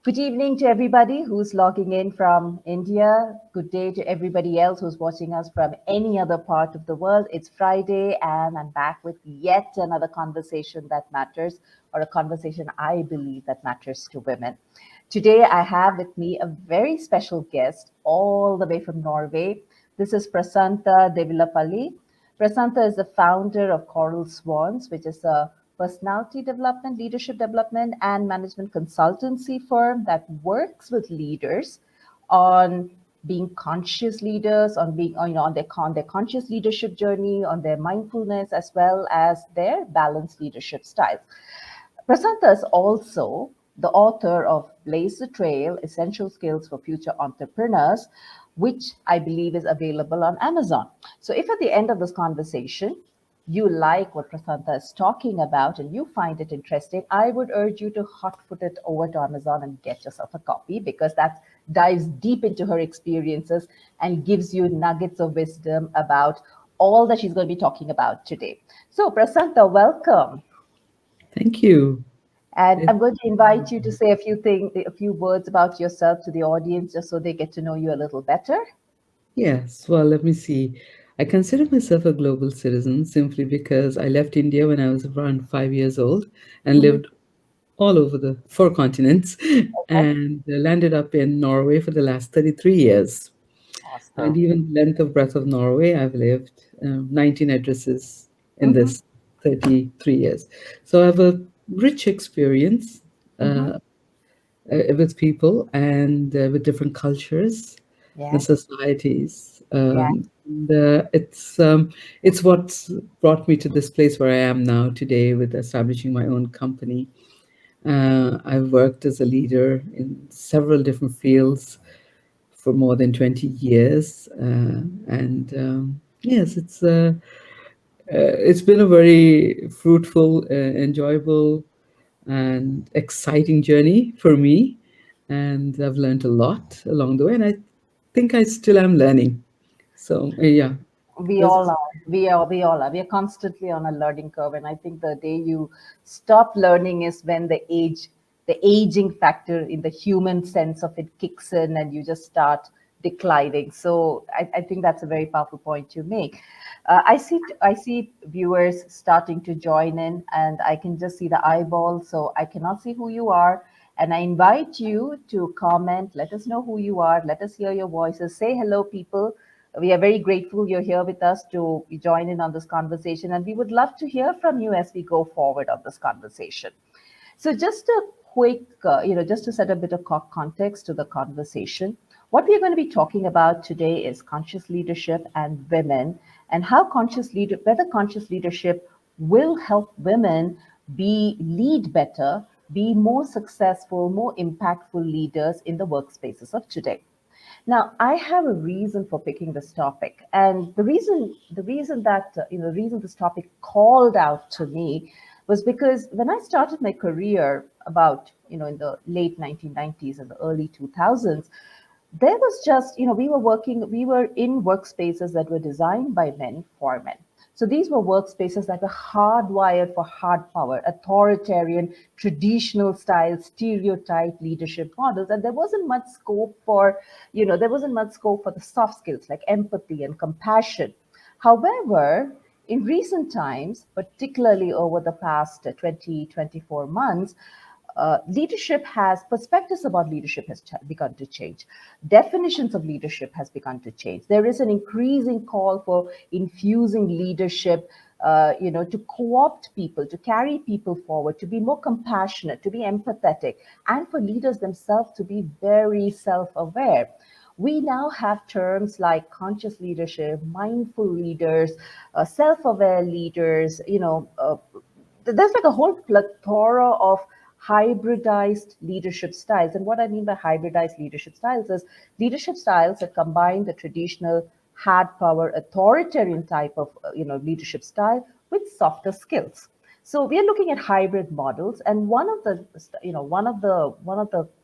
Good evening to everybody who's logging in from India. Good day to everybody else who's watching us from any other part of the world. It's Friday, and I'm back with yet another conversation that matters, or a conversation I believe that matters to women. Today, I have with me a very special guest, all the way from Norway. This is Prasantha Devulapalli. Prasantha is the founder of Coral Swans, which is a personality development, leadership development, and management consultancy firm that works with leaders on being conscious leaders, on being on their conscious leadership journey, on their mindfulness, as well as their balanced leadership styles. Prasanta is also the author of Blaze the Trail Essential Skills for Future Entrepreneurs, which I believe is available on Amazon. So, if at the end of this conversation you like what Prasanta is talking about and you find it interesting, I would urge you to hot foot it over to Amazon and get yourself a copy, because that dives deep into her experiences and gives you nuggets of wisdom about all that she's going to be talking about today. So, Prasanta, welcome. Thank you. And It, I'm going to invite you to say a few words about yourself to the audience, just so they get to know you a little better. yes, well, let me see. I consider myself a global citizen simply because I left India when I was around 5 years old and Mhm. lived all over the four continents Okay. and landed up in Norway for the last 33 years. And Awesome. even length of breadth of Norway, I've lived 19 addresses in Hmm. this 33 years. So I have a rich experience Hmm. uh, with people and with different cultures and Yes. societies. Yeah. It's what's brought me to this place where I am now today with establishing my own company. I've worked as a leader in several different fields for more than 20 years. And yes, it's been a very fruitful, enjoyable, and exciting journey for me. And I've learned a lot along the way, and I think I still am learning. So, yeah, We this all is, are. We are constantly on a learning curve. And I think the day you stop learning is when the aging factor in the human sense of it kicks in and you just start declining. So I think that's a very powerful point to make. I see viewers starting to join in, and I can just see the eyeball, so I cannot see who you are. And I invite you to comment. Let us know who you are. Let us hear your voices. Say hello, people. We are very grateful you're here with us to join in on this conversation, and we would love to hear from you as we go forward on this conversation. So, just a quick, just to set a bit of context to the conversation, what we are going to be talking about today is conscious leadership and women, and how whether conscious leadership will help women lead better, be more successful, more impactful leaders in the workspaces of today. Now, I have a reason for picking this topic, and the reason this topic called out to me was because when I started my career about in the late 1990s and the early 2000s, there was just we were in workspaces that were designed by men for men. So these were workspaces that were hardwired for hard power, authoritarian, traditional style, stereotype leadership models. And there wasn't much scope for, there wasn't much scope for the soft skills like empathy and compassion. However, in recent times, particularly over the past 20, 24 months, leadership has perspectives about leadership has begun to change. Definitions of leadership has begun to change. There is an increasing call for infusing leadership, to co-opt people, to carry people forward, to be more compassionate, to be empathetic, and for leaders themselves to be very self-aware. We now have terms like conscious leadership, mindful leaders, self-aware leaders. There's like a whole plethora of hybridized leadership styles. And what I mean by hybridized leadership styles is leadership styles that combine the traditional hard power authoritarian type of leadership style with softer skills. So we are looking at hybrid models, and one of the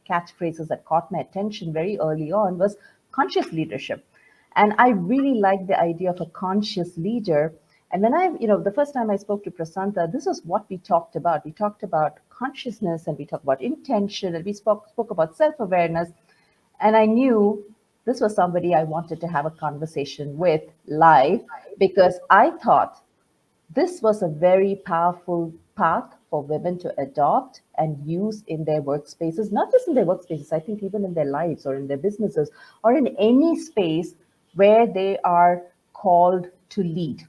catchphrases that caught my attention very early on was conscious leadership. And I really like the idea of a conscious leader. And when the first time I spoke to Prasanta, this is what we talked about. We talked about consciousness, and we talk about intention, and we spoke about self-awareness. And I knew this was somebody I wanted to have a conversation with live, because I thought this was a very powerful path for women to adopt and use in their workspaces, not just in their workspaces, I think even in their lives or in their businesses or in any space where they are called to lead.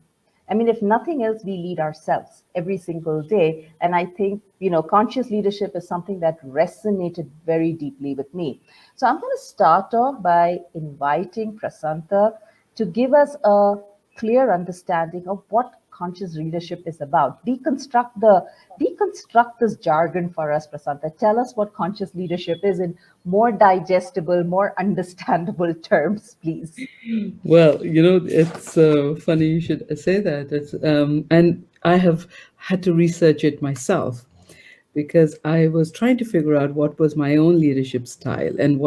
I mean, if nothing else, we lead ourselves every single day. And I think, conscious leadership is something that resonated very deeply with me. So I'm going to start off by inviting Prasantha to give us a clear understanding of what conscious leadership is about. Deconstruct this jargon for us, Prasantha. Tell us what conscious leadership is in more digestible, more understandable terms, please. Well, it's funny you should say that. And I have had to research it myself because I was trying to figure out what was my own leadership style and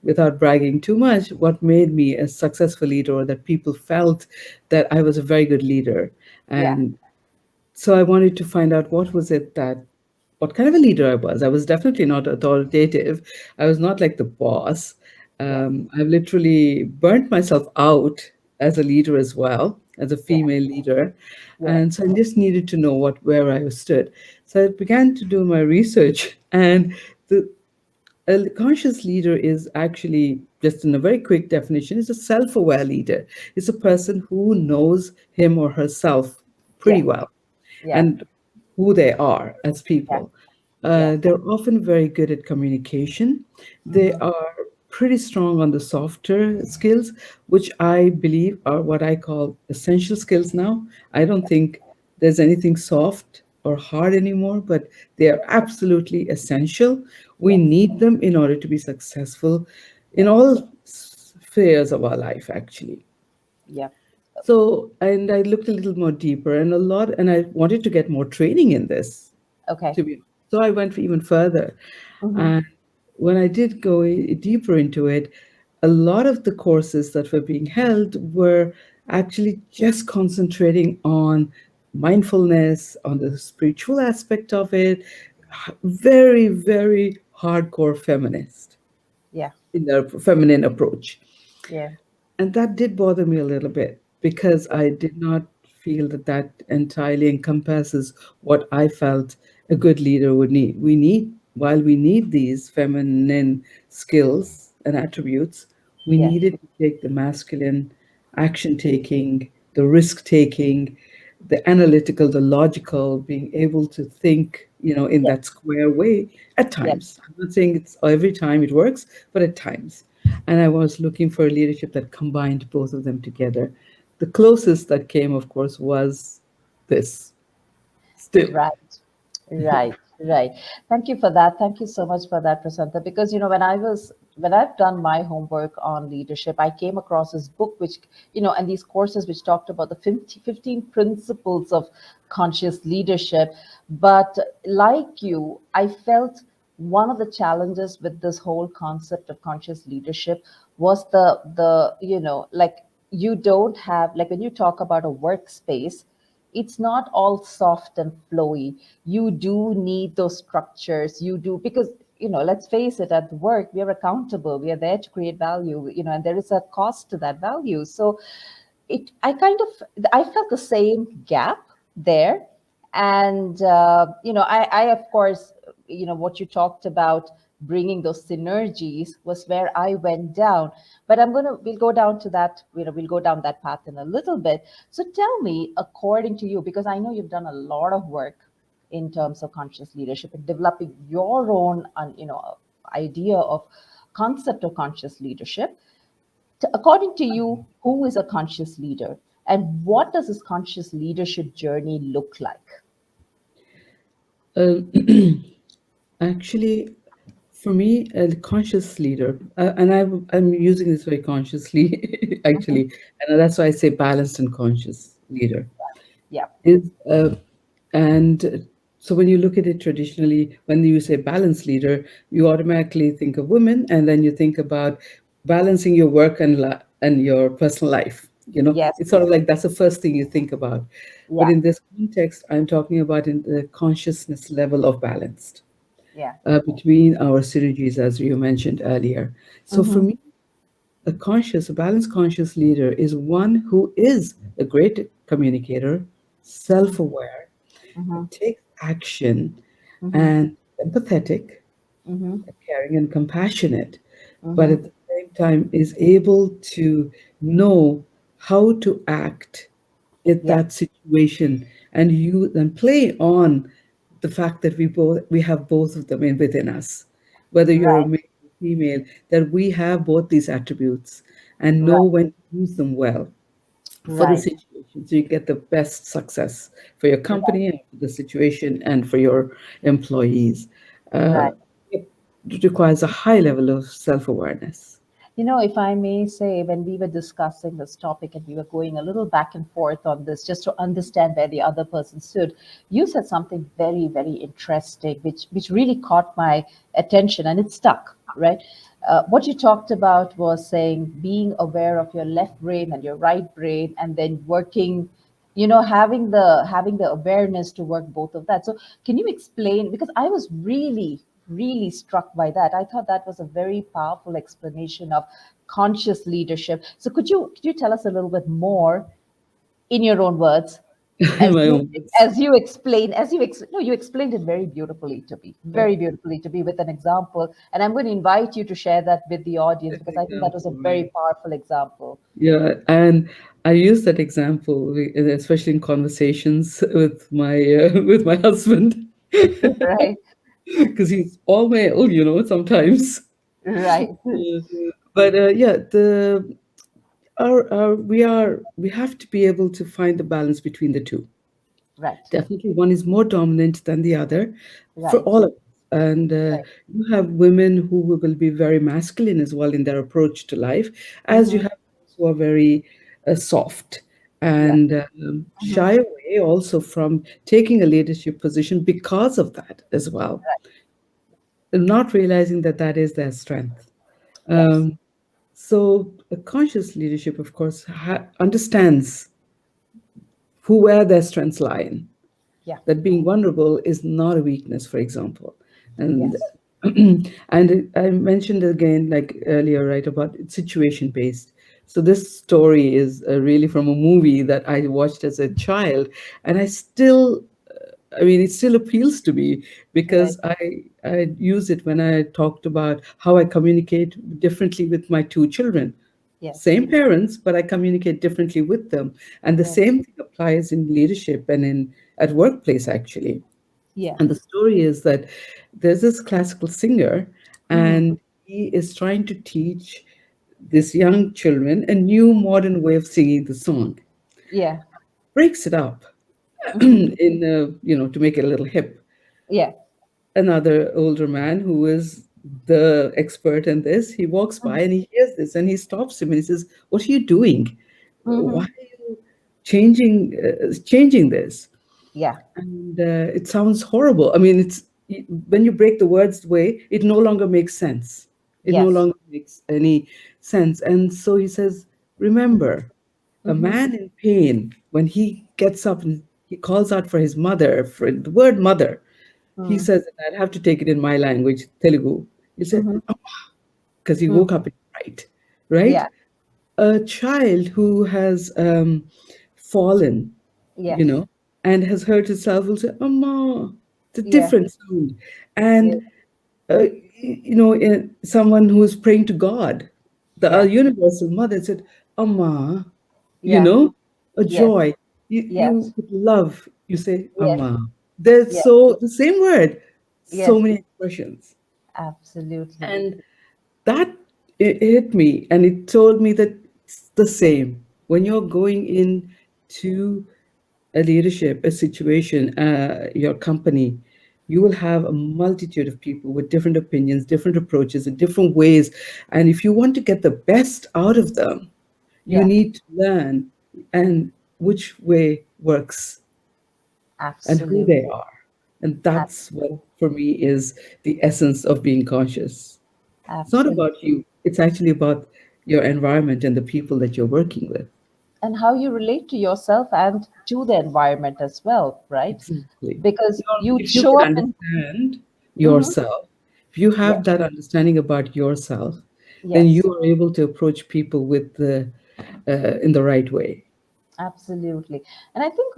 without bragging too much, what made me a successful leader or that people felt that I was a very good leader. Yeah, And so I wanted to find out what kind of a leader I was. I was definitely not authoritative. I was not like the boss. yeah, I've literally burnt myself out as a leader as well, as a yeah, female leader. yeah, And so I just needed to know where I stood. So I began to do my research, and the a conscious leader is actually, just in a very quick definition, is a self-aware leader. It's a person who knows him or herself pretty yeah, well yeah, and who they are as yeah, people. yeah. They're often very good at communication. They Mhm. are pretty strong on the softer skills, which I believe are what I call essential skills now. I don't think there's anything soft or hard anymore, but they are absolutely essential. We Yeah, need them in order to be successful in yeah, all spheres of our life, actually. yeah. So, and I looked a little more deeper and I wanted to get more training in this, Okay. to be. So I went even further. Hmm. And when I did go deeper into it, a lot of the courses that were being held were actually just concentrating on mindfulness, on the spiritual aspect of it, very, very hardcore feminist Yeah, in their feminine approach. yeah, And that did bother me a little bit because yeah, I did not feel that entirely encompasses what I felt a good leader would need. While we need these feminine skills and attributes, we yeah, needed to take the masculine action taking, the risk taking, the analytical, the logical, being able to think, in yeah, that square way at yeah, times. I'm not saying it's every time it works, but at times. And I was looking for a leadership that combined both of them together. The closest that came, of course, was this still. right. Right, right. Thank you for that. Thank you so much for that, Prasanta. Because when I've done my homework on leadership, I came across this book which, and these courses which talked about the 15 principles of conscious leadership. But like you, I felt one of the challenges with this whole concept of conscious leadership was like you don't have, like when you talk about a workspace, it's not all soft and flowy. You do need those structures. You do, because let's face it, at work we are accountable, we are there to create value, and there is a cost to that value. So I felt the same gap there. And I of course, what you talked about, bringing those synergies, was where I went down. But we'll go down to that, we'll go down that path in a little bit. So tell me, according to you, because I know you've done a lot of work in terms of conscious leadership and developing your own idea of concept of conscious leadership. According to you, who is a conscious leader, and what does this conscious leadership journey look like? Um, Actually, for me, a conscious leader, and I'm using this very consciously, Mhm. actually, and that's why I say balanced and conscious leader Yeah, is, and so when you look at it traditionally, when you say balanced leader, you automatically think of women, and then you think about balancing your work and your personal life. Yes. It's sort of like that's the first thing you think about. But Yeah. in this context, I'm talking about in the consciousness level of balanced Yeah. between our synergies, as you mentioned earlier. So for Mm-hmm. me, a balanced conscious leader is one who is a great communicator, self-aware, Mm-hmm. takes action, Mm-hmm. and empathetic, Mm-hmm. caring and compassionate, but Mm-hmm. at the same time is able to know how to act in Yeah. that situation, and you then play on the fact that we have both of them within us, whether you're a Right. male or female, that we have both these attributes and know Right. when to use them well for the Right. situation, so you get the best success for your Right. company and for the situation and for your employees. uh, Right. it requires a high level of self-awareness. If I may say, when we were discussing this topic and we were going a little back and forth on this just to understand where the other person stood, you said something very, very interesting, which really caught my attention and it stuck, right? What you talked about was saying being aware of your left brain and your right brain, and then working, having the awareness to work both of that. So can you explain, because I was really struck by that. I thought that was a very powerful explanation of conscious leadership. So could you tell us a little bit more in your own words, In as my you own words. no, you explained it very beautifully to me, very beautifully to me with an example, and I'm going to invite you to share that with the audience An because I think that was a example, very right? powerful example. Yeah, and I use that example, especially in conversations with my with my husband, Right. because he's all male, sometimes. Right. Yeah. But yeah, the our we have to be able to find the balance between the two. Right. Definitely, one is more dominant than the other for Right. all of us. And Right. you have women who will be very masculine as well in their approach to life, as you Mm-hmm. have those who are very soft Yeah. and Mm-hmm. shy away also from taking a leadership position because of that as well, not realizing that that is their strength. Yes. Um, so, a conscious leadership, of course, understands where their strengths lie in, Yeah. that being vulnerable is not a weakness, for example. And Yes. and I mentioned again, like earlier, right, about it's situation based. So this story is really from a movie that I watched as a child, and I mean, it still appeals to me Right. because I use it when I talked about how I communicate differently with my two children. Yes. Same parents, but I communicate differently with them. And the Right. same thing applies in leadership and in at workplace actually. Yeah. And the story is that there's this classical singer, Mm-hmm. and he is trying to teach these young children a new modern way of singing the song. Yeah. Breaks it up Mm-hmm. in to make it a little hip. Yeah. Another older man who is the expert in this, he walks by and he hears this and he stops him and he says, "What are you doing? Why Mm-hmm. are you changing this?" Yeah. And it sounds horrible. I mean, when you break the words away, it no longer makes sense. It no Yes. longer makes any sense. And so he says, "Remember, a Mm-hmm. man in pain, when he gets up and he calls out for his mother, for the word mother, he Mm. says, and I'd have to take it in my language, Telugu. He said, Mm-hmm. because he Mm. woke up in fright, right? Yeah. A child who has fallen, you Yes. know, and has hurt himself will say, Amma, it's a Yeah. different sound. Yeah. And, someone who is praying to God, the Yeah. universal mother said, Amma, you Yeah. know, a Yes. joy. You Yes. with love, you say, Yes. Amma. There's Yes. so, the same word, so Yes. many expressions. Absolutely. And that it hit me and it told me that it's the same when you're going into a leadership, a situation, your company. You will have a multitude of people with different opinions, different approaches, and different ways. And if you want to get the best out of them, you Yeah. need to learn and which way works and who they Absolutely. are. And that's what, Absolutely. for me, is the essence of being conscious. It's not Absolutely. about you, it's actually about your environment and the people that you're working with. and how you relate to yourself and to the environment as well, right? Exactly. Because Now, you if you show can up in. understand Mhm. yourself, if you Yeah. have that understanding about yourself, then you Yes. are able to approach people with the in the right way. Absolutely. And I think,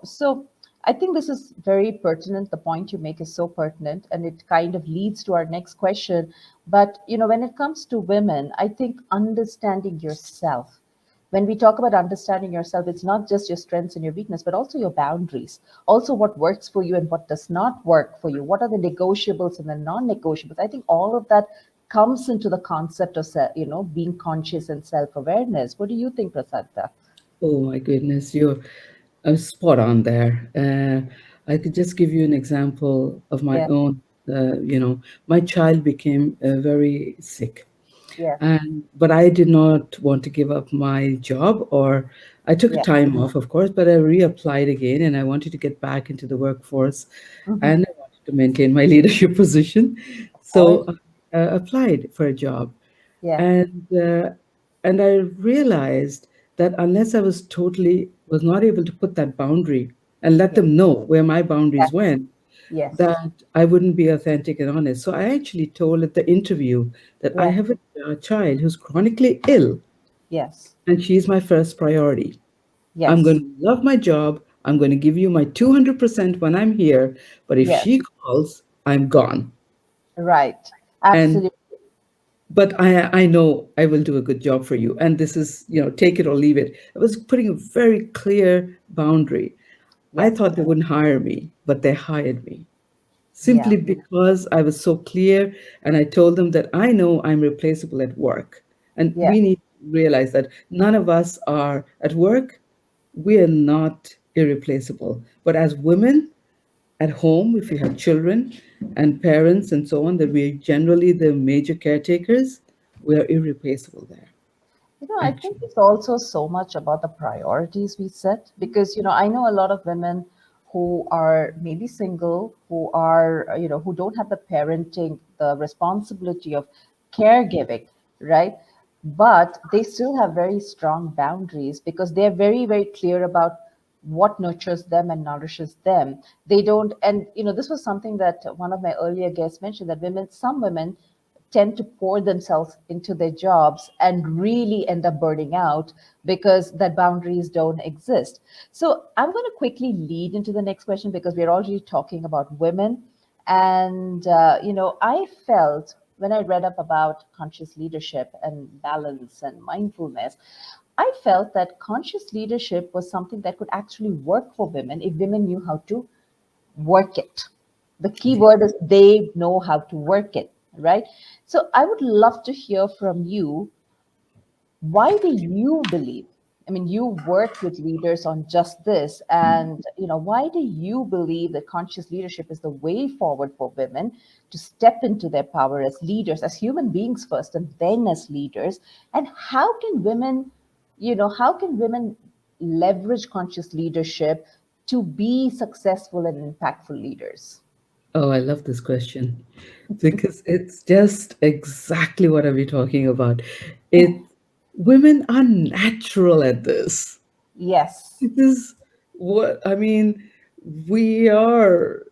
so I think this is very pertinent. The point you make is so pertinent, and it kind of leads to our next question. But, when it comes to women, I think understanding yourself, when we talk about understanding yourself, it's not just your strengths and your weakness, but also your boundaries, also what works for you and what does not work for you. What are the negotiables and the non-negotiables? I think all of that comes into the concept of, being conscious and self-awareness. What do you think, Prasanta? Oh my goodness, you're spot on there. I could just give you an example of my Yeah. own. My child became very sick, Yeah. and but I did not want to give up my job, or I took a Yeah. time off, of course, but I reapplied again, and I wanted to get back into the workforce, Hmm. and I wanted to maintain my leadership position, Of so course. I applied for a job, Yeah. and I realized that unless I was not able to put that boundary and let Yeah. them know where my Yeah. boundaries went, Yes. that I wouldn't be authentic and honest. So I actually told at the interview that I Yeah. have a child who's chronically ill, Yes. and she's my first priority. I'm going Yes. to love my job. I'm going to give you my 200% when I'm here. But if Yes. she calls, I'm gone. Right. And Absolutely. but I know I will do a good job for you. And this is, take it or leave it. I was putting a very clear boundary. I Yeah. thought they wouldn't hire me, but they hired me Yeah. simply because I was so clear, and I told them that I know I'm replaceable at work. And Yeah. we need to realize that none of us are at work, we are not irreplaceable. But as women at home, if we have children and parents and so on, that we are generally the major caretakers, we are irreplaceable there, I think actually. it's also so much about the priorities we set because, I know a lot of women who are maybe single, who are, who don't have the parenting, the responsibility of caregiving, right? But they still have very strong boundaries because they're very, very clear about what nurtures them and nourishes them. They don't, and, this was something that one of my earlier guests mentioned that some women tend to pour themselves into their jobs and really end up burning out because that boundaries don't exist. So I'm going to quickly lead into the next question because we're already talking about women. And, I felt when I read up about conscious leadership and balance and mindfulness, I felt that conscious leadership was something that could actually work for women if women knew how to work it. The key word is they know how to work it, right? So I would love to hear from you. Why do you believe? I mean, you worked with leaders on just this, and why do you believe that conscious leadership is the way forward for women to step into their power as leaders, as human beings first, and then as leaders? And how can women leverage conscious leadership to be successful and impactful leaders? Oh, I love this question because it's just exactly what are we talking about. It Women are natural at this. Yes, This is what I mean. We are.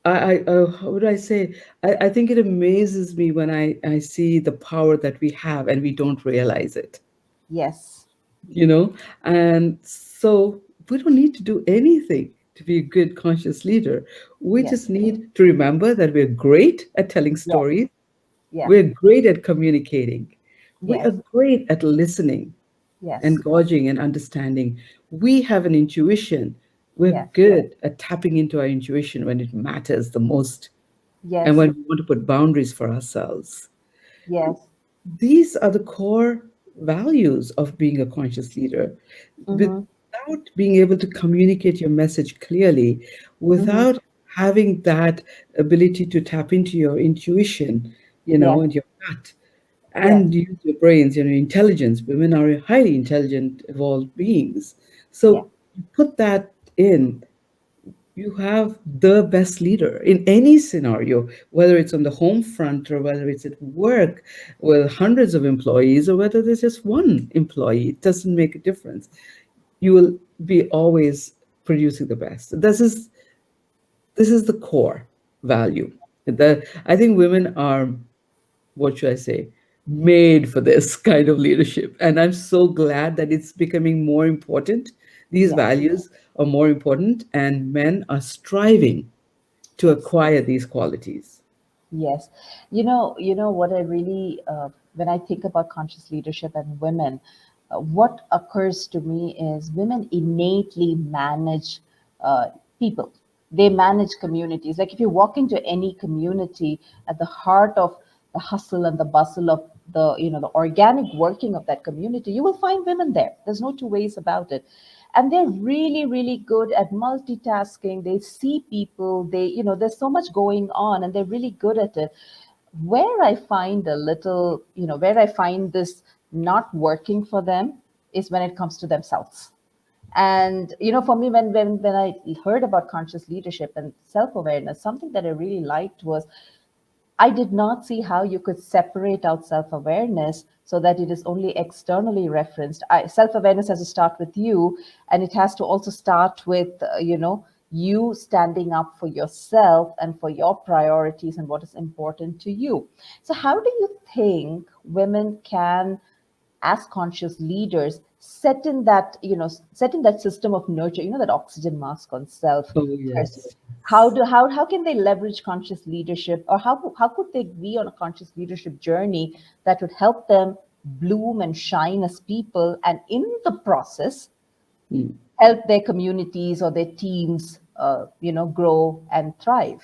How would I say? I think it amazes me when I see the power that we have and we don't realize it. yes, You know, and so we don't need to do anything to be a good conscious leader. We yes, just need to remember that we're great at telling yes, stories. yeah, We're great at communicating. We are yes, great at listening and yes, gauging and understanding. We have an intuition. We're yes, good at tapping into our intuition when it matters the most and yes, when we want to put boundaries for ourselves. yes, These are the core values of being a conscious leader. mm-hmm, Without being able to communicate your message clearly, mm-hmm, without having that ability to tap into your intuition, yeah, and your gut, yes, and use your brains, intelligence. Women are highly intelligent, evolved beings. yeah, So you put that in, you have the best leader in any scenario, whether it's on the home front or whether it's at work with hundreds of employees or whether there's just one employee. It doesn't make a difference. You will be always producing the best. This is the core value. I think women are, what should I say, made for this kind of leadership. And I'm so glad that it's becoming more important. These Yes, values are more important, and men are striving to yes. acquire these qualities. Yes. What I really, when I think about conscious leadership and women, what occurs to me is women innately manage uh, people. They manage communities. Like if you walk into any community, at the heart of the hustle and the bustle of the organic working of that community, you will find women there. There's no two ways about it. And they're really, really good at multitasking. They see people, there's so much going on and they're really good at it. Where I find a little, where I find this not working for them is when it comes to themselves. And for me, when I heard about conscious leadership and self-awareness, something that I really liked was I did not see how you could separate out self awareness so that it is only externally referenced. Self awareness has to start with you, and it has to also start with, you standing up for yourself and for your priorities and what is important to you. So, how do you think women can, as conscious leaders, set in that system of nurture, that oxygen mask on self Oh, first? yes. How can they leverage conscious leadership, or how could they be on a conscious leadership journey that would help them bloom and shine as people, and in the process Mm. help their communities or their teams grow and thrive?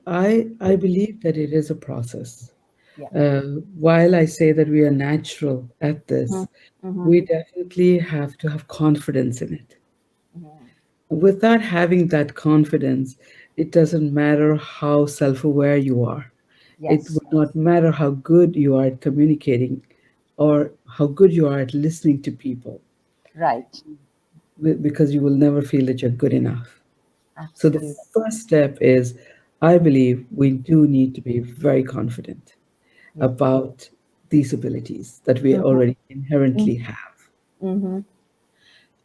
I believe that it is a process. Yeah. Uh, while I say that we are natural at Hmm. this, Hmm. we definitely have to have confidence in it. Hmm. Without having that confidence, it doesn't matter how self aware you are. It Yes. would not matter how good you are at communicating or how good you are at listening to people, Right. because you will never feel that you're good enough. So, the Absolutely. first step is, I believe we do need to be very confident Yeah. about these abilities that we Hmm. already inherently have. Hmm.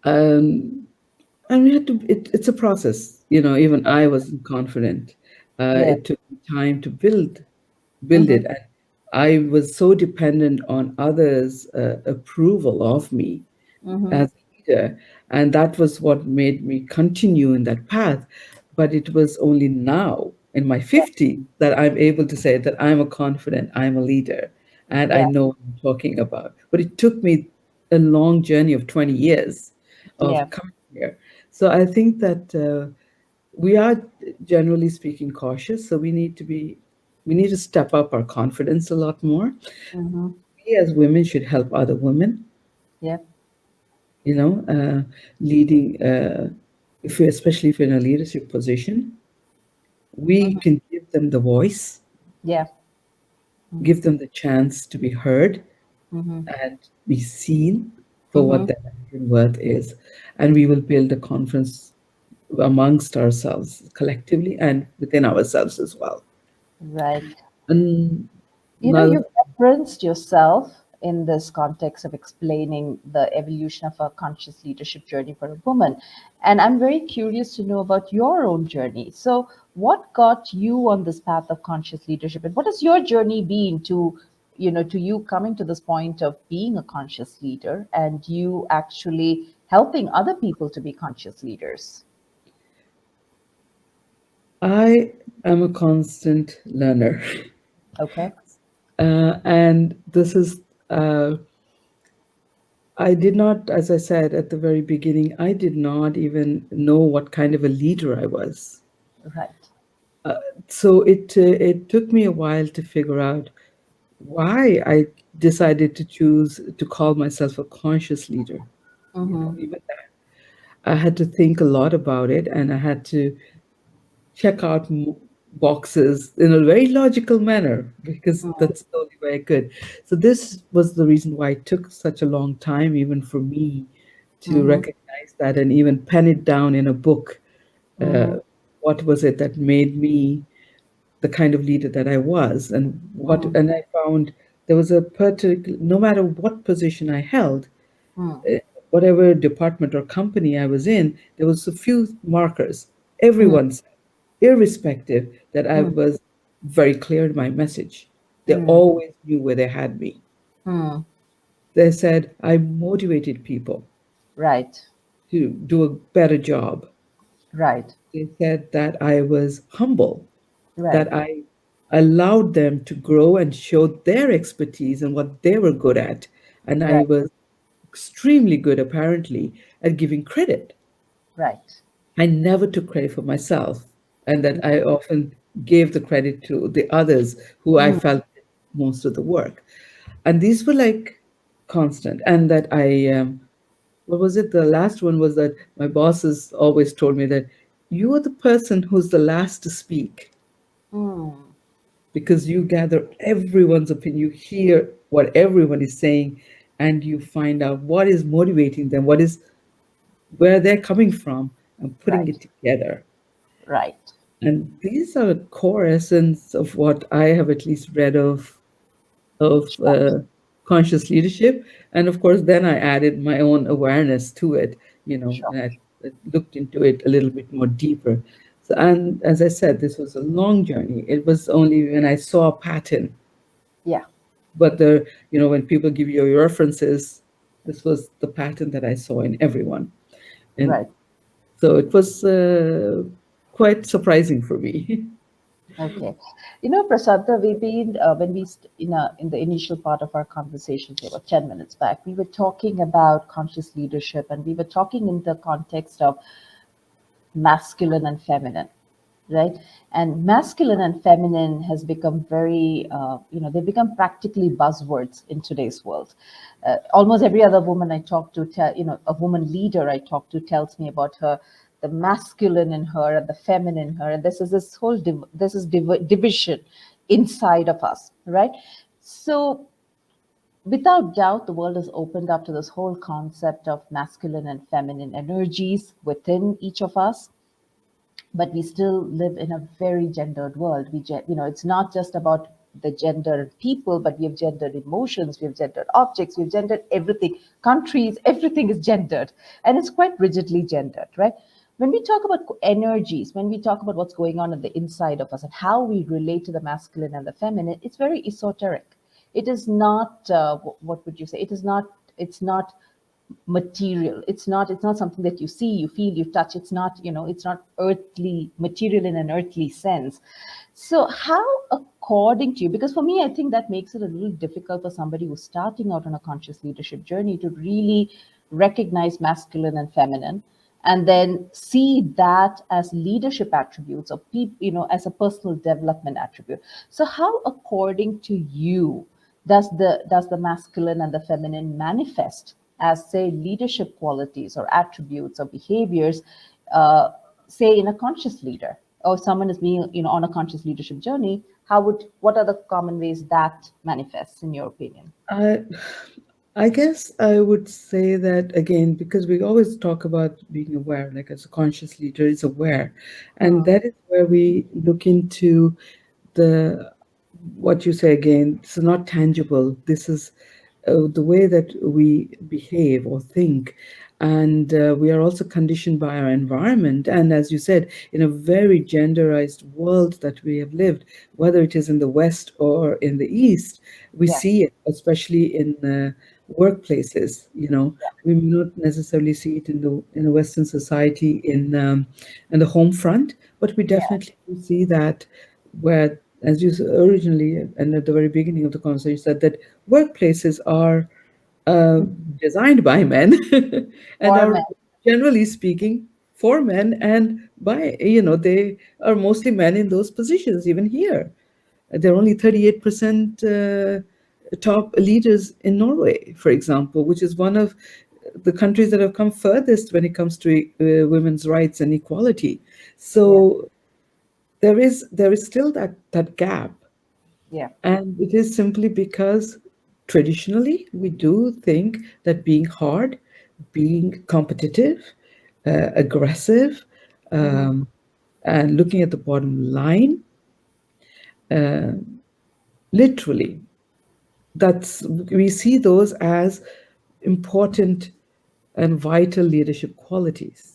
Um, and we had to, it's a process. Even I wasn't confident. Yeah. It took me time to build Hmm. it. And I was so dependent on others' approval of me Hmm. as a leader. And that was what made me continue in that path. But it was only now in my Yeah. 50s that I'm able to say that I'm a confident, I'm a leader, and I Yeah. know what I'm talking about. But it took me a long journey of 20 years Yeah. of coming here. So I think that we are, generally speaking, cautious. So we need to step up our confidence a lot more. Hmm. We as women should help other women, Yeah. you know, leading, if we, especially if you're in a leadership position, we Hmm. can give them the voice, Yeah. give them the chance to be heard Hmm. and be seen for what Hmm. their worth is. And we will build a confidence amongst ourselves collectively and within ourselves as well. Right. And You've another, referenced yourself in this context of explaining the evolution of a conscious leadership journey for a woman. And I'm very curious to know about your own journey. So, what got you on this path of conscious leadership? And what has your journey been to you coming to this point of being a conscious leader and you actually helping other people to be conscious leaders? I am a constant learner. Okay. And this is, I did not, as I said at the very beginning, I did not even know what kind of a leader I was. Right. So it took me a while to figure out why I decided to choose to call myself a conscious leader. Mm-hmm. Even I had to think a lot about it, and I had to check out boxes in a very logical manner because that's the only way I could. So this was the reason why it took such a long time, even for me, to Mm-hmm. recognize that and even pen it down in a book. Mm-hmm. What was it that made me the kind of leader that I was, and what, Mm-hmm. and I found there was a particular, no matter what position I held, uh, whatever department or company I was in, there was a few markers. Mm-hmm. Everyone's, irrespective, that I was very clear in my message. They Mm-hmm. always knew where they had me. Mm-hmm. They said I motivated people Right. to do a better job. Right. They said that I was humble, Right. that I allowed them to grow and show their expertise and what they were good at. And I Right. was extremely good, apparently, at giving credit. Right. I never took credit for myself, and that I often gave the credit to the others who I Mm, felt did most of the work. And these were like constant. And that what was it? The last one was that my bosses always told me that you are the person who's the last to speak mm, because you gather everyone's opinion, you hear what everyone is saying, and you find out what is motivating them, what is where they're coming from, and putting right. it together. Right. And these are core essence of what I have at least read of Sure. conscious leadership. And of course, then I added my own awareness to it, Sure. and I looked into it a little bit more deeper. So, and as I said, this was a long journey. It was only when I saw a pattern, Yeah. but when people give you your references, this was the pattern that I saw in everyone. And Right. so it was quite surprising for me. Okay. Prasanta, we've been when we in the initial part of our conversation, say about 10 minutes back, we were talking about conscious leadership, and we were talking in the context of masculine and feminine, right? And masculine and feminine has become very, they become practically buzzwords in today's world. Almost every other woman I talk to, a woman leader I talk to tells me about her, the masculine in her and the feminine in her, and this whole division inside of us, right? So without doubt, the world has opened up to this whole concept of masculine and feminine energies within each of us, but we still live in a very gendered world. It's not just about the gendered people, but we have gendered emotions, we have gendered objects, we've gendered everything, countries, everything is gendered, and it's quite rigidly gendered, right? When we talk about energies, when we talk about what's going on the inside of us and how we relate to the masculine and the feminine, it's very esoteric. It is not what would you say, it's not material. It's not something that you see, you feel, you touch. It's not earthly material in an earthly sense. So how, according to you, because for me I think that makes it a little difficult for somebody who's starting out on a conscious leadership journey to really recognize masculine and feminine, and then see that as leadership attributes or as a personal development attribute. So how, according to you, does the masculine and the feminine manifest as, say, leadership qualities or attributes or behaviors, uh, say, in a conscious leader, or someone is being on a conscious leadership journey? What are the common ways that manifests, in your opinion? I I guess I would say that again, because we always talk about being aware, like as a conscious leader is aware. And Hmm. that is where we look into the what you say again, this is not tangible. This is the way that we behave or think. And we are also conditioned by our environment. And as you said, in a very genderized world that we have lived, whether it is in the West or in the East, we Yeah, see it, especially in workplaces. We may not necessarily see it in a Western society in the home front, but we yeah, definitely do see that where, as you originally and at the very beginning of the conversation said, that workplaces are uh, designed by men and for are men. generally speaking for men, and they are mostly men in those positions. Even here, there are only 38% top leaders in Norway, for example, which is one of the countries that have come furthest when it comes to women's rights and equality. Yeah, So there is still that gap, yeah, and it is simply because traditionally we do think that being hard, being competitive, aggressive, Mm-hmm. And looking at the bottom line, uh, literally, that's we see those as important and vital leadership qualities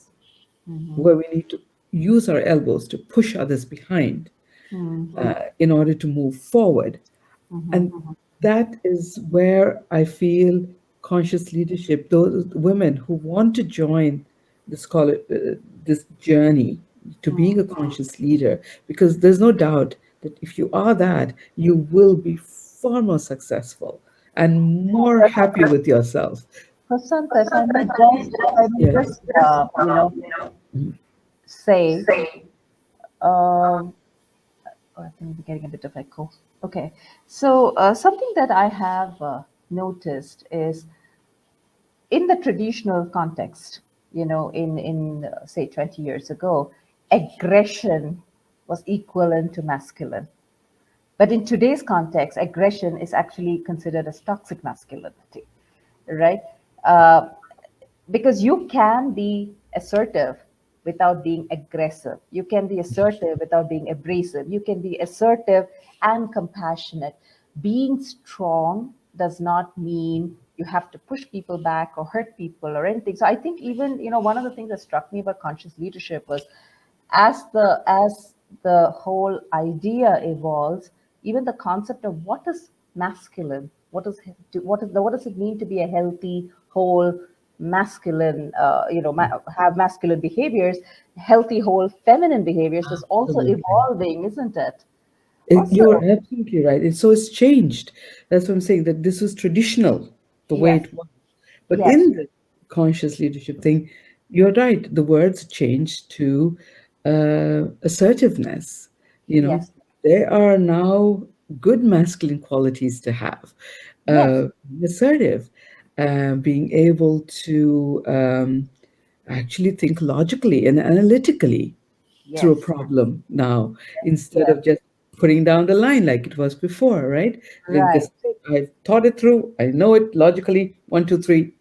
Mm-hmm. where we need to use our elbows to push others behind in order to move forward. Mm-hmm. And that is where I feel conscious leadership, those women who want to join this, call it, this journey to being a conscious leader, because there's no doubt that if you are that, you will be far more successful and more happy with yourself. Prasanta, if I may just, say, um, oh, I think we're getting a bit of echo. Okay, so something that I have noticed is in the traditional context, in say 20 years ago, aggression was equivalent to masculine. But in today's context, aggression is actually considered as toxic masculinity, right? Uh, because you can be assertive without being aggressive. You can be assertive without being abrasive. You can be assertive and compassionate. Being strong does not mean you have to push people back or hurt people or anything. So I think even, one of the things that struck me about conscious leadership was as the whole idea evolves, even the concept of what is masculine, what does it mean to be a healthy, whole, masculine, have masculine behaviors, healthy, whole, feminine behaviors is also Absolutely. evolving, isn't it? Also, You're absolutely right. So it's changed. That's what I'm saying, that this was traditional, the way yes, it was. But yes, in the conscious leadership thing, you're right. The words changed to assertiveness. You know, yes, there are now good masculine qualities to have. yes, Assertive, being able to actually think logically and analytically through a yes, problem now, instead yes, of just putting down the line like it was before, right? Like right, this, I've thought it through, I know it logically, one, two, three.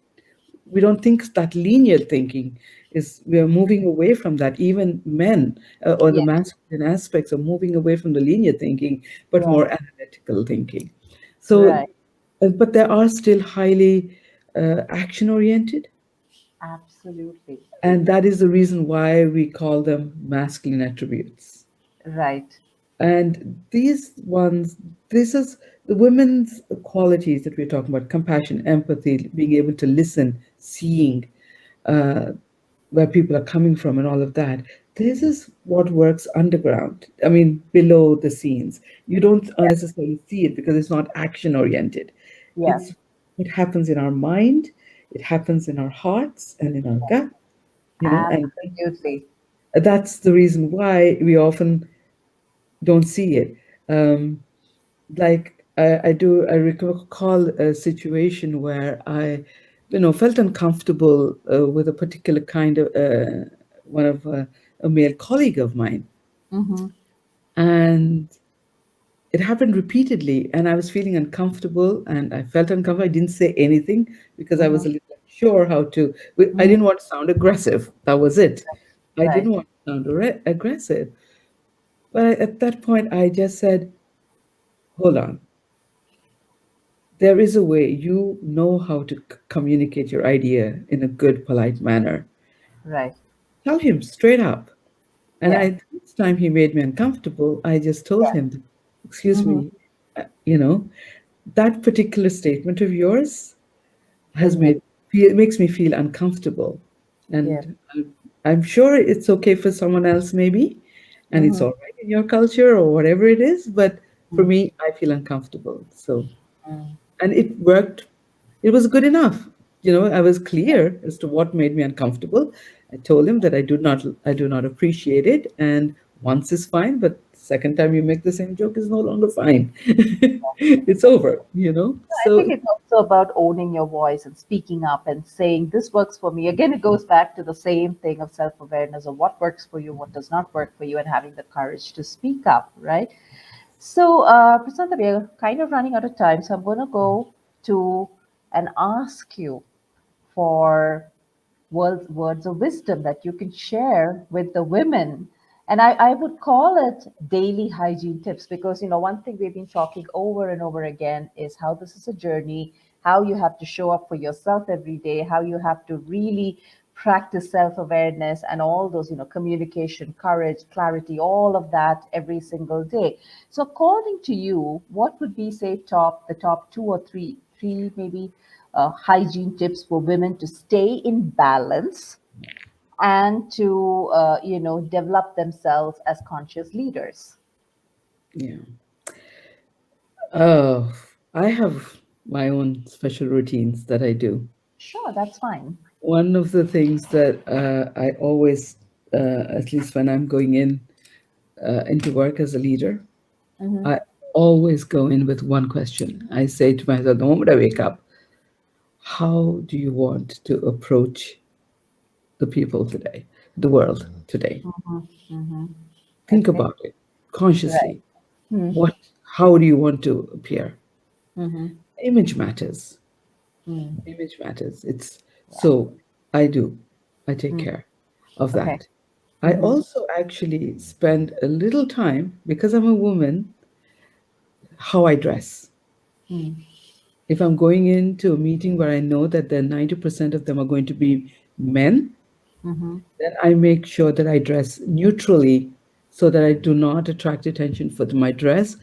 We don't think that linear thinking is, we are moving away from that. Even men, or the yes, masculine aspects are moving away from the linear thinking, but right, more analytical thinking. So, right, but there are still highly action oriented, absolutely, and that is the reason why we call them masculine attributes. right, And these ones, this is the women's qualities that we're talking about: compassion, empathy, being able to listen, seeing uh, where people are coming from, and all of that. This is what works underground. I mean, below the scenes. You don't necessarily see it because it's not action oriented. yes, It's what happens in our mind, it happens in our hearts and in our gut, and absolutely. that's the reason why we often don't see it. Um, I recall a situation where I, felt uncomfortable with a particular kind of one of a male colleague of mine, Mm-hmm. and it happened repeatedly, and I was feeling uncomfortable, and I felt uncomfortable. I didn't say anything because I was Mm-hmm. a little unsure how to. I Mm-hmm. didn't want to sound aggressive. That was it. I Right. didn't want to sound aggressive, but at that point, I just said, "Hold on. There is a way. You know how to communicate your idea in a good, polite manner. Right. Tell him straight up." And Yeah. each time he made me uncomfortable, I just told Yeah. him, "Excuse Mm-hmm. me, that particular statement of yours has Didn't make. makes me feel uncomfortable, Yeah. and I'm sure it's okay for someone else, maybe, and it's Mm-hmm. all right in your culture or whatever it is, but for me, I feel uncomfortable." So, Mm-hmm. and it worked. It was good enough. I was clear as to what made me uncomfortable. I told him that I do not appreciate it, and once is fine, but second time you make the same joke is no longer fine. It's over. I think So it's also about owning your voice and speaking up and saying, this works for me. Again, it goes back to the same thing of self awareness of what works for you, what does not work for you, and having the courage to speak up, right? So, Prasanta, we are kind of running out of time. So, I'm going to go to and ask you for words of wisdom that you can share with the women. And I would call it daily hygiene tips because, one thing we've been talking over and over again is how this is a journey, how you have to show up for yourself every day, how you have to really practice self-awareness and all those, communication, courage, clarity, all of that every single day. So according to you, what would be, say, the top two or three maybe hygiene tips for women to stay in balance and to develop themselves as conscious leaders? Yeah. Oh, I have my own special routines that I do. Sure, that's fine. One of the things that I always, at least when I'm going into work as a leader, Mm-hmm. I always go in with one question. I say to myself, the moment I wake up, how do you want to approach the people today, the world today? Mm-hmm. Mm-hmm. Think Okay. about it Right. consciously. Mm-hmm. What, how do you want to appear? Mm-hmm. Image matters. Mm. Image matters. It's Yeah. so I do. I take Mm. care of Okay. that. I Mm-hmm. also actually spend a little time because I'm a woman, how I dress. Mm. If I'm going into a meeting where I know that the 90% of them are going to be men, Mm-hmm. then I make sure that I dress neutrally so that I do not attract attention for my dress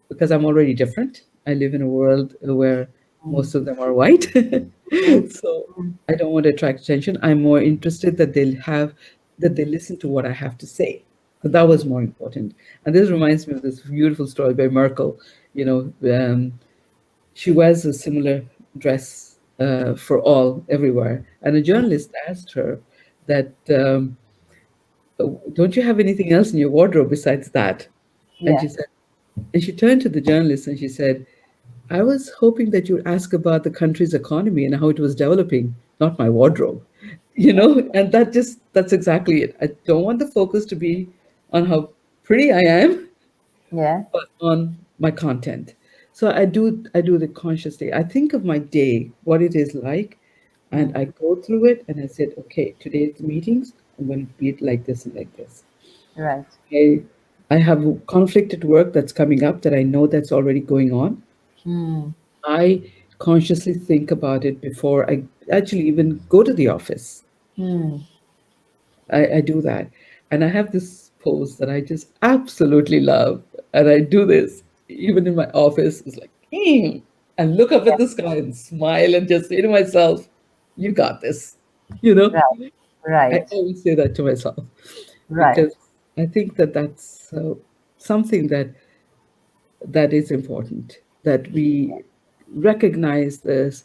because I'm already different. I live in a world where Mm. most of them are white. Mm. So I don't want to attract attention. I'm more interested that they listen to what I have to say. So that was more important. And this reminds me of this beautiful story by Merkel. You know, she wears a similar dress for all everywhere. And a journalist asked her that, don't you have anything else in your wardrobe besides that? And she Yes. said, and she turned to the journalist and she said, I was hoping that you'd ask about the country's economy and how it was developing, not my wardrobe. You Yeah. know, and that's exactly it. I don't want the focus to be on how pretty I am, Yeah. but on my content. So I do the consciously. I think of my day, what it is like, and Mm. I go through it and I said, okay, today's meetings, I'm going to be it like this and like this. Right. I I have conflict at work that's coming up that I know that's already going on. Mm. I consciously think about it before I actually even go to the office. Mm. I do that. And I have this pose that I just absolutely love. And I do this even in my office. It's like, and look up Yeah. at the sky and smile and just say to myself, you got this. You know, Right. I Right. always say that to myself Right. because I think that that's something that is important, that we recognize this.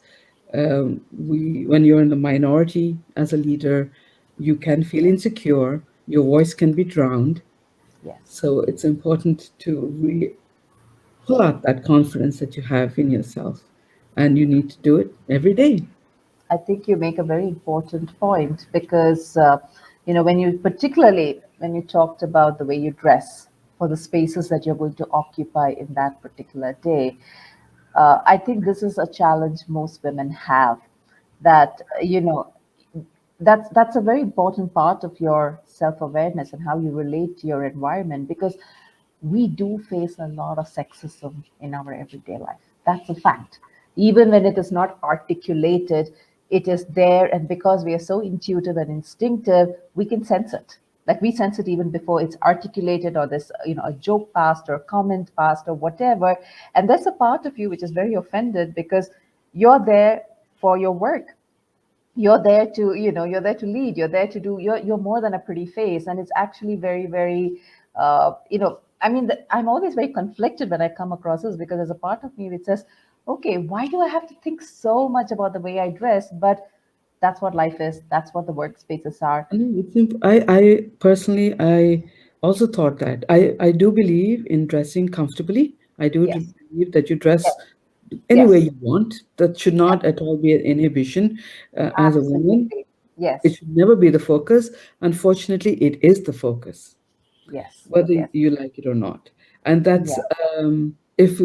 We when you're in the minority as a leader, you can feel insecure, your voice can be drowned, Yes. so it's important to pull out that confidence that you have in yourself, and you need to do it every day. I think you make a very important point because, particularly when you talked about the way you dress for the spaces that you're going to occupy in that particular day, I think this is a challenge most women have. That that's a very important part of your self-awareness and how you relate to your environment because we do face a lot of sexism in our everyday life. That's a fact. Even when it is not articulated, it is there. And because we are so intuitive and instinctive, we can sense it. Like we sense it even before it's articulated or this, a joke passed or a comment passed or whatever. And there's a part of you which is very offended because you're there for your work, you're there to you're there to lead, you're there to do, you're more than a pretty face. And it's actually very very I mean, I'm always very conflicted when I come across this because there's a part of me which says, okay, why do I have to think so much about the way I dress? But that's what life is, that's what the workspaces are. I know I personally, I also thought that. I do believe in dressing comfortably. I do Yes. believe that you dress Yes. any way Yes. you want. That should Yeah. not at all be an inhibition as a woman. Absolutely. It Yes. should never be the focus. Unfortunately, it is the focus, Yes. whether Yes. you like it or not. And that's Yeah. if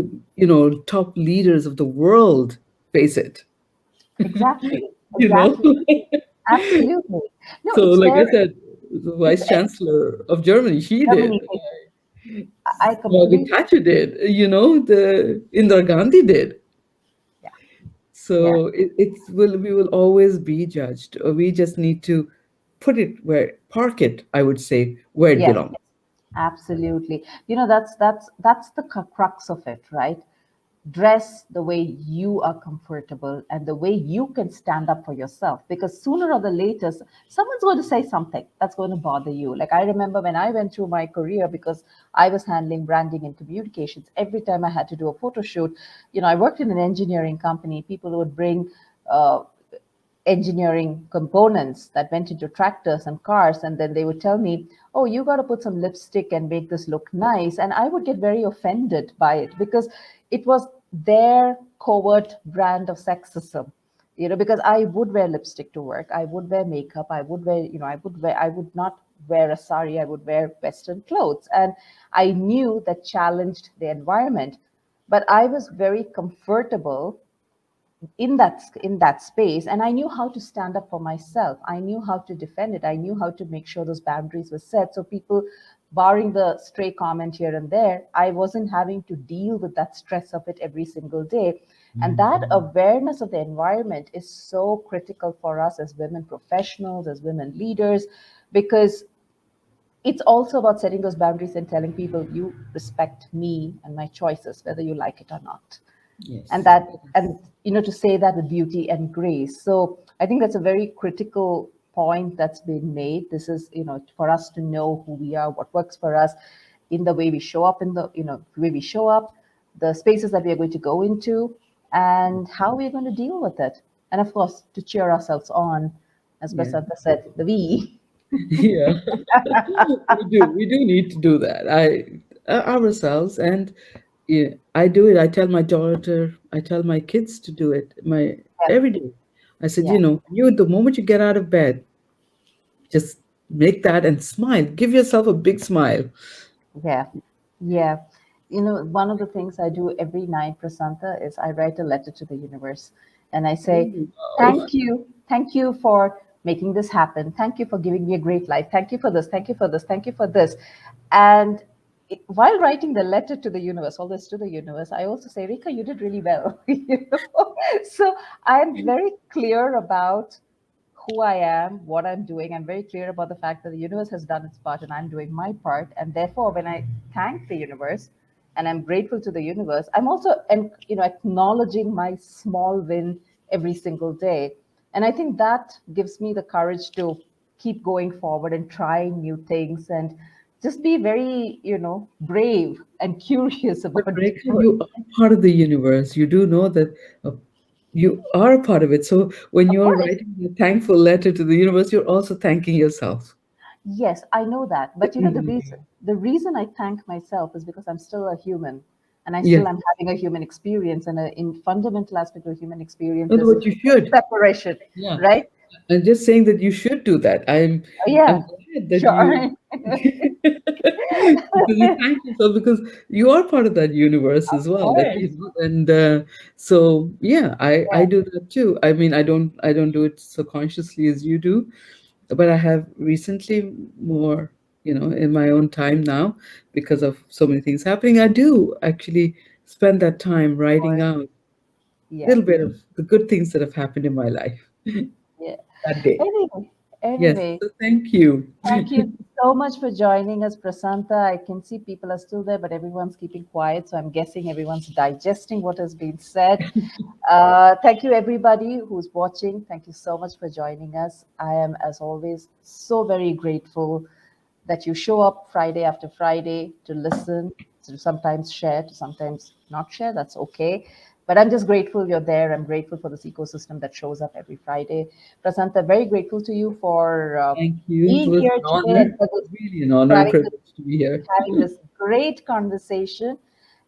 top leaders of the world face it. Exactly. You know, Exactly. Absolutely. No, So, it's like there. I said, the It's Vice Chancellor of Germany, she did. Germany. I Margaret completely. Thatcher did. The Indira Gandhi did. Yeah. Yeah. So we will always be judged. We just need to park it, I would say, where it Yes. belongs. Absolutely. That's the crux of it, right? Dress the way you are comfortable and the way you can stand up for yourself, because sooner or the later someone's going to say something that's going to bother you. Like, I remember when I went through my career, because I was handling branding and communications, every time I had to do a photo shoot, I worked in an engineering company. People would bring uh, engineering components that went into tractors and cars, and then they would tell me, oh, you got to put some lipstick and make this look nice. And I would get very offended by it, because it was their covert brand of sexism. Because I would wear lipstick to work, I would wear makeup, I would wear, I would not wear a sari, I would wear western clothes, and I knew that challenged the environment. But I was very comfortable in that space, and I knew how to stand up for myself. I knew how to defend it. I knew how to make sure those boundaries were set, so people, barring the stray comment here and there, I wasn't having to deal with that stress of it every single day. And that awareness of the environment is so critical for us as women professionals, as women leaders, because it's also about setting those boundaries and telling people, you respect me and my choices whether you like it or not. and Yes. that and to say that with beauty and grace. So I think that's a very critical point that's been made. This is, for us to know who we are, what works for us, in the way we show up, in the way we show up, the spaces that we are going to go into, and how we're going to deal with it. And of course, to cheer ourselves on, as Yeah. Prasanta said, the we. Yeah. We do need to do that. Ourselves, and yeah, I do it. I tell my daughter, I tell my kids to do it. My Yeah, every day. I said, yeah, the moment you get out of bed, just make that and smile. Give yourself a big smile. yeah, yeah. One of the things I do every night, Prasanta, is I write a letter to the universe, and I say, Oh, thank you for making this happen. Thank you for giving me a great life. Thank you for this. Thank you for this. Thank you for this. And while writing the letter to the universe, all this to the universe, I also say, Rika, you did really well. So I'm very clear about who I am, what I'm doing. I'm very clear about the fact that the universe has done its part and I'm doing my part. And therefore, when I thank the universe and I'm grateful to the universe, I'm also, acknowledging my small win every single day. And I think that gives me the courage to keep going forward and trying new things and just be very, brave and curious but about Rekha, doing. you are part of the universe. You do know that uh, you are a part of it. So when Of you're course. writing a thankful letter to the universe, you're also thanking yourself. Yes, I know that. But Mm. the reason I thank myself is because I'm still a human, and I still Yes. am having a human experience. And a in fundamental aspect of human experience And is what you should. separation, Yeah. right? I'm just saying that you should do that. I'm Yeah, glad that you sure. because you thank yourself because you are part of that universe as Of well. course. And so yeah, I Yeah, do that too. I mean, I don't do it so consciously as you do, but I have recently more, in my own time now because of so many things happening. I do actually spend that time of writing course. out a Yeah, little bit of the good things that have happened in my life yeah. that day. Anyway, Yes, anyway, so thank you. thank you so much for joining us, Prasanta. I can see people are still there, but everyone's keeping quiet. So I'm guessing everyone's digesting what has been said. Thank you, everybody who's watching. Thank you so much for joining us. I am, as always, so very grateful that you show up Friday after Friday to listen, to sometimes share, to sometimes not share. That's okay. But I'm just grateful you're there. I'm grateful for this ecosystem that shows up every Friday. Prasanta, very grateful to you for Thank you. It being was here an today and honor, really an honor and having this privilege to be here. having this great conversation.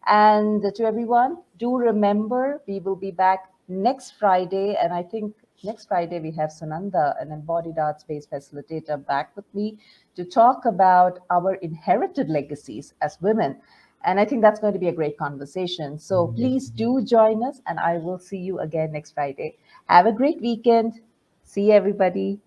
And to everyone, do remember we will be back next Friday. And I think next Friday we have Sunanda, an embodied art space facilitator, back with me to talk about our inherited legacies as women. And I think that's going to be a great conversation. So please do join us, and I will see you again next Friday. Have a great weekend. See you, everybody.